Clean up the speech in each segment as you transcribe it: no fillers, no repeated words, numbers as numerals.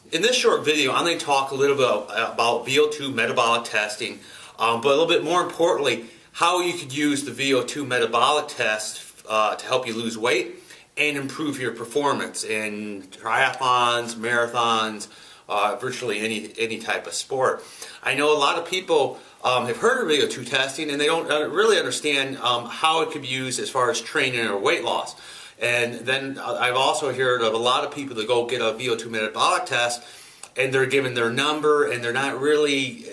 In this short video, I'm going to talk a little bit about VO2 metabolic testing, but a little bit more importantly, how you could use the VO2 metabolic test to help you lose weight and improve your performance in triathlons, marathons, virtually any type of sport. I know a lot of people have heard of VO2 testing and they don't really understand how it could be used as far as training or weight loss. And then I've also heard of a lot of people that go get a VO2 metabolic test and they're given their number and they're not really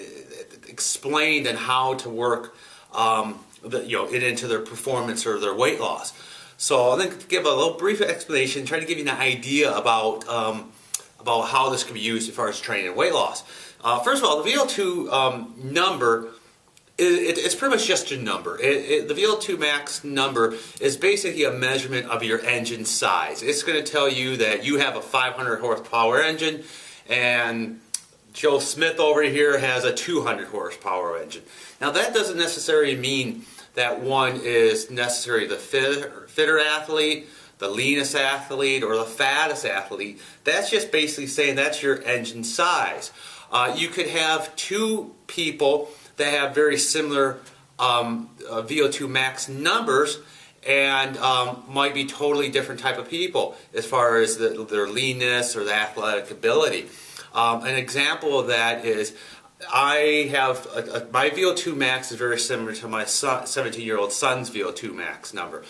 explained on how to work it into their performance or their weight loss. So I'm going to give a little brief explanation, try to give you an idea about how this can be used as far as training and weight loss. First of all, the VO2 number, it's pretty much just a number. The VO2Max number is basically a measurement of your engine size. It's going to tell you that you have a 500 horsepower engine and Joe Smith over here has a 200 horsepower engine. Now that doesn't necessarily mean that one is necessarily the fitter athlete, the leanest athlete, or the fattest athlete. That's just basically saying that's your engine size. You could have two people that have very similar VO2 max numbers and might be totally different type of people as far as their leanness or the athletic ability. An example of that is I have my VO2 max is very similar to my 17-year-old son's VO2 max number.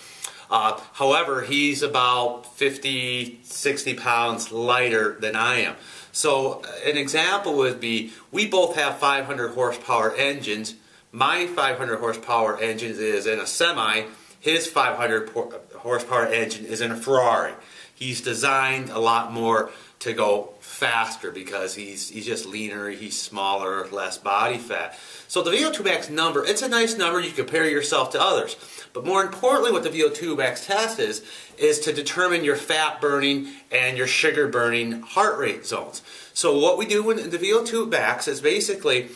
However, he's about 50-60 pounds lighter than I am. So an example would be, we both have 500 horsepower engines. My 500 horsepower engine is in a semi. His 500 horsepower engine is in a Ferrari. He's designed a lot more to go faster because he's just leaner, he's smaller, less body fat. So the VO2 max number, it's a nice number. You compare yourself to others. But more importantly, what the VO2 max test is to determine your fat burning and your sugar burning heart rate zones. So what we do in the VO2 max is basically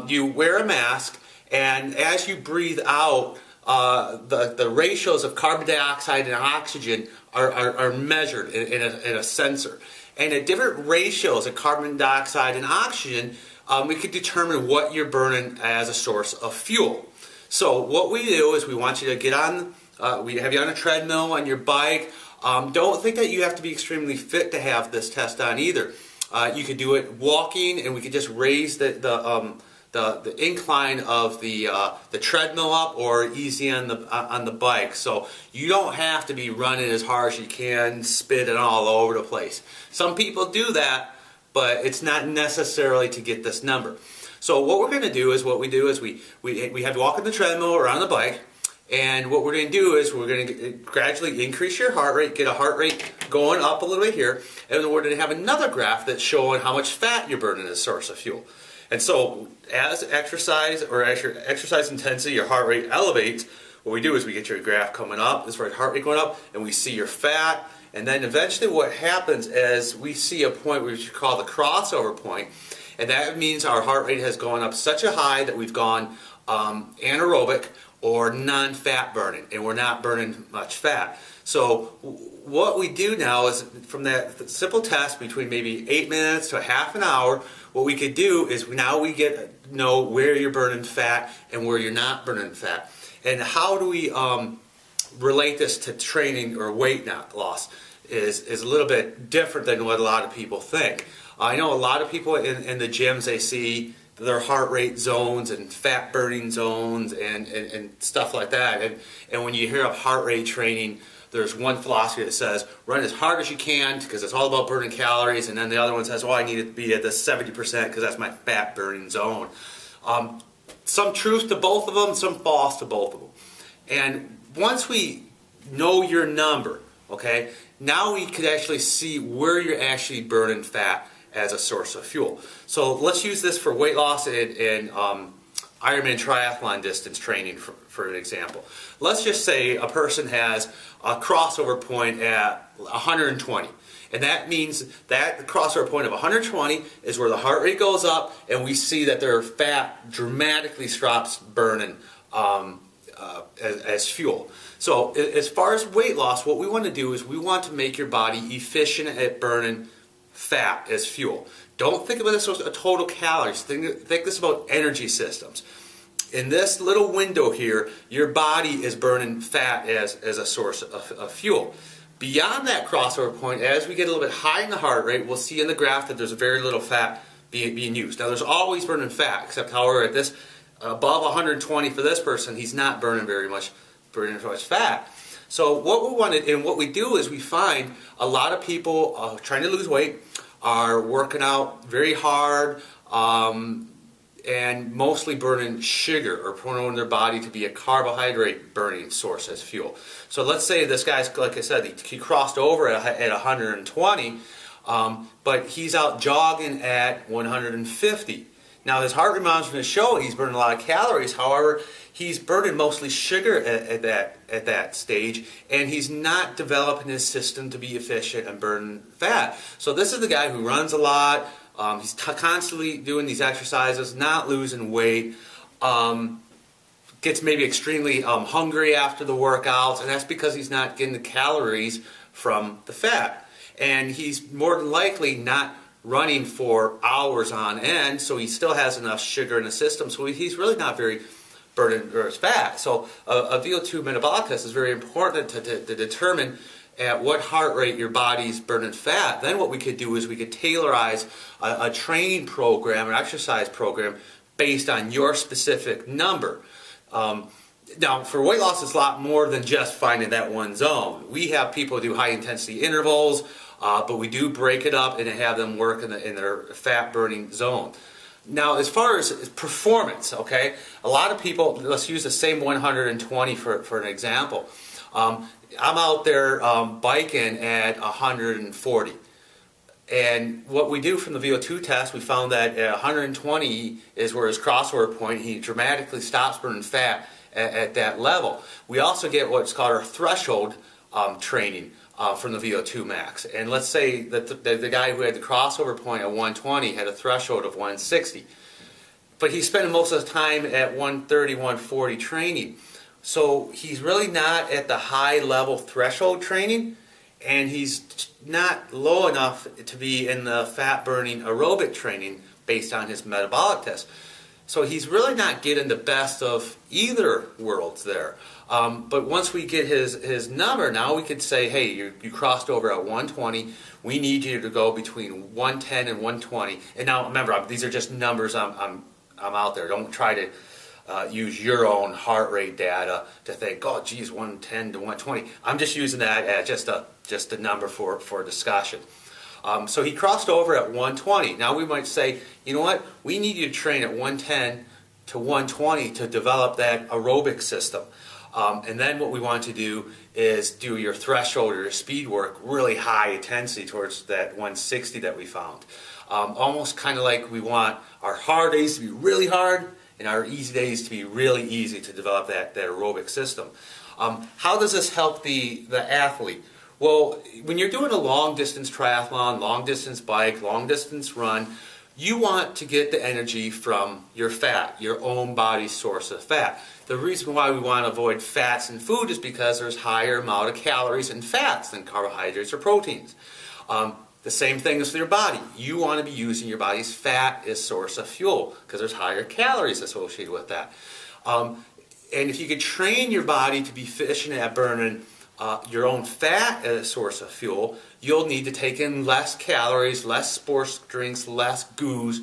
you wear a mask, and as you breathe out, the ratios of carbon dioxide and oxygen are measured in a sensor. And at different ratios of carbon dioxide and oxygen, we can determine what you're burning as a source of fuel. So what we do is we want you to get on, we have you on a treadmill, on your bike. Don't think that you have to be extremely fit to have this test on either. You could do it walking, and we could just raise the incline of the treadmill up, or easy on the bike. So you don't have to be running as hard as you can, spitting all over the place. Some people do that, but it's not necessarily to get this number. So what we're going to do is, we have you walk on the treadmill or on the bike, and what we're going to do is we're going to gradually increase your heart rate, get a heart rate going up a little bit here, and then we're going to have another graph that's showing how much fat you're burning as a source of fuel. And so as exercise, or as your exercise intensity, your heart rate elevates, what we do is we get your graph coming up, as far as heart rate going up, and we see your fat, and then eventually what happens is we see a point which we call the crossover point, and that means our heart rate has gone up such a high that we've gone anaerobic or non-fat burning, and we're not burning much fat. So what we do now is, from that simple test between maybe 8 minutes to half an hour, what we could do is now we know where you're burning fat and where you're not burning fat. And how do we relate this to training or weight loss is a little bit different than what a lot of people think. I know a lot of people in the gyms, they see their heart rate zones and fat burning zones and stuff like that. And when you hear of heart rate training, there's one philosophy that says run as hard as you can because it's all about burning calories, and then the other one says, I need it to be at the 70% because that's my fat burning zone. Some truth to both of them, some false to both of them. And once we know your number, okay, now we could actually see where you're actually burning fat as a source of fuel. So let's use this for weight loss and Ironman triathlon distance training for an example. Let's just say a person has a crossover point at 120. And that means that the crossover point of 120 is where the heart rate goes up, and we see that their fat dramatically stops burning as fuel. So as far as weight loss, what we want to do is we want to make your body efficient at burning fat as fuel. Don't think about this as a total calories. Think this about energy systems. In this little window here, your body is burning fat as a source of fuel. Beyond that crossover point, as we get a little bit high in the heart rate, we'll see in the graph that there's very little fat being used. Now, there's always burning fat, except however at this above 120 for this person, he's not burning very much fat. So what we want to, and what we do is we find a lot of people trying to lose weight are working out very hard and mostly burning sugar or promoting their body to be a carbohydrate burning source as fuel. So let's say this guy's, like I said, he crossed over at 120, but he's out jogging at 150. Now his heart rate monitor is going to show he's burning a lot of calories. However, he's burning mostly sugar at that stage, and he's not developing his system to be efficient and burn fat. So this is the guy who runs a lot. He's constantly doing these exercises, not losing weight. Gets maybe extremely hungry after the workouts, and that's because he's not getting the calories from the fat. And he's more than likely not running for hours on end, so he still has enough sugar in the system, so he's really not very burning fat. So a VO2 metabolic test is very important to determine at what heart rate your body's burning fat. Then what we could do is we could tailorize a training program, an exercise program, based on your specific number. Now, for weight loss, it's a lot more than just finding that one zone. We have people do high-intensity intervals, but we do break it up and have them work in their fat-burning zone. Now, as far as performance, okay, a lot of people, let's use the same 120 for an example. I'm out there biking at 140. And what we do from the VO2 test, we found that at 120 is where his crossover point. He dramatically stops burning fat at that level. We also get what's called our threshold training from the VO2Max. And let's say that the guy who had the crossover point at 120 had a threshold of 160. But he's spending most of the time at 130, 140 training. So he's really not at the high level threshold training, and he's not low enough to be in the fat burning aerobic training based on his metabolic test. So he's really not getting the best of either worlds there. But once we get his number, now we could say, hey, you crossed over at 120. We need you to go between 110 and 120. And now remember, these are just numbers I'm out there. Don't try to use your own heart rate data to think, oh, geez, 110 to 120. I'm just using that as just a number for discussion. So he crossed over at 120. Now we might say, you know what? We need you to train at 110 to 120 to develop that aerobic system. And then what we want to do is do your threshold or your speed work really high intensity towards that 160 that we found. Almost kind of like we want our hard days to be really hard and our easy days to be really easy to develop that aerobic system. How does this help the athlete? Well, when you're doing a long-distance triathlon, long-distance bike, long-distance run, you want to get the energy from your fat, your own body's source of fat. The reason why we want to avoid fats in food is because there's higher amount of calories in fats than carbohydrates or proteins. The same thing is for your body. You want to be using your body's fat as source of fuel because there's higher calories associated with that. And if you could train your body to be efficient at burning your own fat as a source of fuel, you'll need to take in less calories, less sports drinks, less goos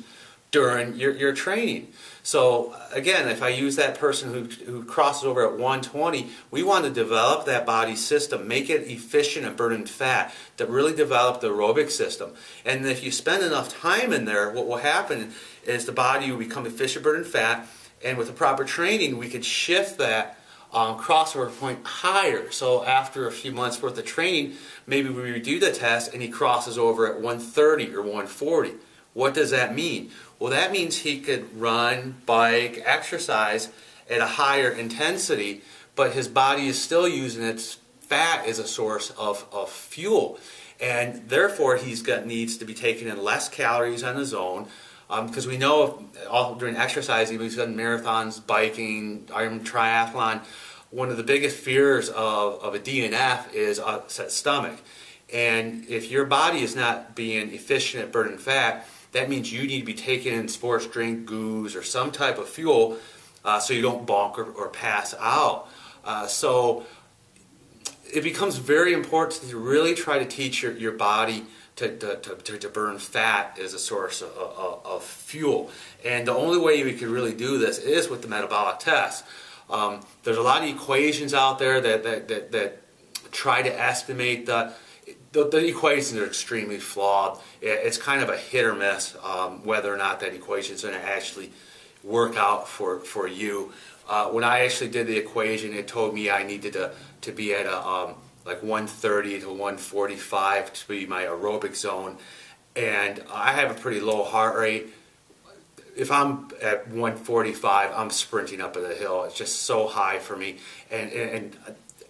during your training. So again, if I use that person who crosses over at 120, we want to develop that body system, make it efficient at burning fat, to really develop the aerobic system. And if you spend enough time in there, what will happen is the body will become efficient burning fat, and with the proper training, we could shift that crossover point higher. So after a few months worth of training, maybe we redo the test and he crosses over at 130 or 140. What does that mean? Well, that means he could run, bike, exercise at a higher intensity, but his body is still using its fat as a source of fuel. And therefore, needs to be taking in less calories on his own, because we know during exercising, we've done marathons, biking, Iron triathlon, one of the biggest fears of a DNF is upset stomach. And if your body is not being efficient at burning fat, that means you need to be taking in sports drink, goos, or some type of fuel so you don't bonk or pass out. So it becomes very important to really try to teach your body to burn fat as a source of fuel. And the only way we can really do this is with the metabolic test. There's a lot of equations out there that try to estimate the equations are extremely flawed. It's kind of a hit or miss whether or not that equation is going to actually work out for you. When I actually did the equation, it told me I needed to be at a like 130 to 145 to be my aerobic zone, and I have a pretty low heart rate. If I'm at 145, I'm sprinting up the hill. It's just so high for me, and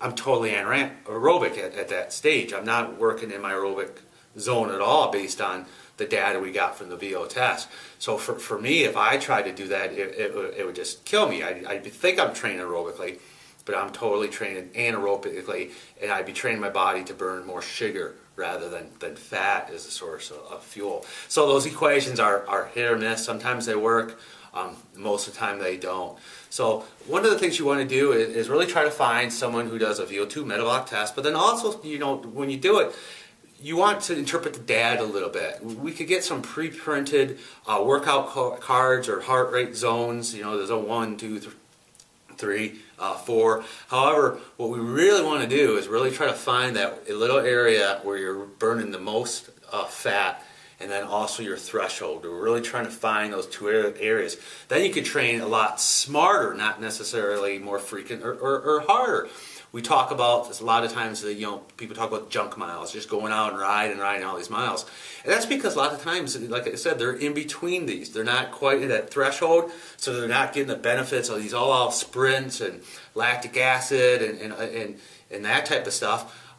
I'm totally anaerobic at that stage. I'm not working in my aerobic zone at all based on the data we got from the VO test. So for me, if I tried to do that, it would just kill me. I think I'm trained aerobically, but I'm totally trained anaerobically, and I'd be training my body to burn more sugar rather than fat as a source of fuel. So those equations are hit or miss. Sometimes they work, most of the time they don't. So one of the things you want to do is really try to find someone who does a VO2 metabolic test, but then also, when you do it, you want to interpret the data a little bit. We could get some pre-printed workout cards or heart rate zones, there's a 1, 2, 3, 4. However, what we really want to do is really try to find that little area where you're burning the most fat, and then also your threshold. We're really trying to find those two areas. Then you can train a lot smarter, not necessarily more frequent or harder. We talk about, a lot of times, people talk about junk miles, just going out and riding all these miles. And that's because a lot of times, like I said, they're in between these. They're not quite at that threshold, so they're not getting the benefits of these all-out sprints and lactic acid and that type of stuff.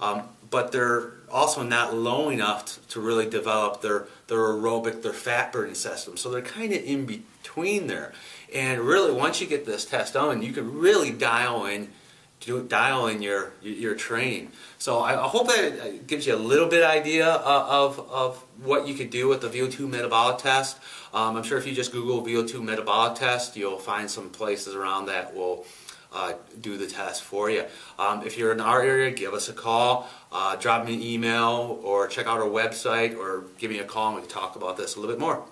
But they're also not low enough to really develop their aerobic, their fat burning system. So they're kind of in between there. And really, once you get this test done, you can really dial in your training. So I hope that gives you a little bit idea of what you could do with the VO2 metabolic test. I'm sure if you just Google VO2 metabolic test, you'll find some places around that will do the test for you. If you're in our area, give us a call, drop me an email, or check out our website, or give me a call and we can talk about this a little bit more.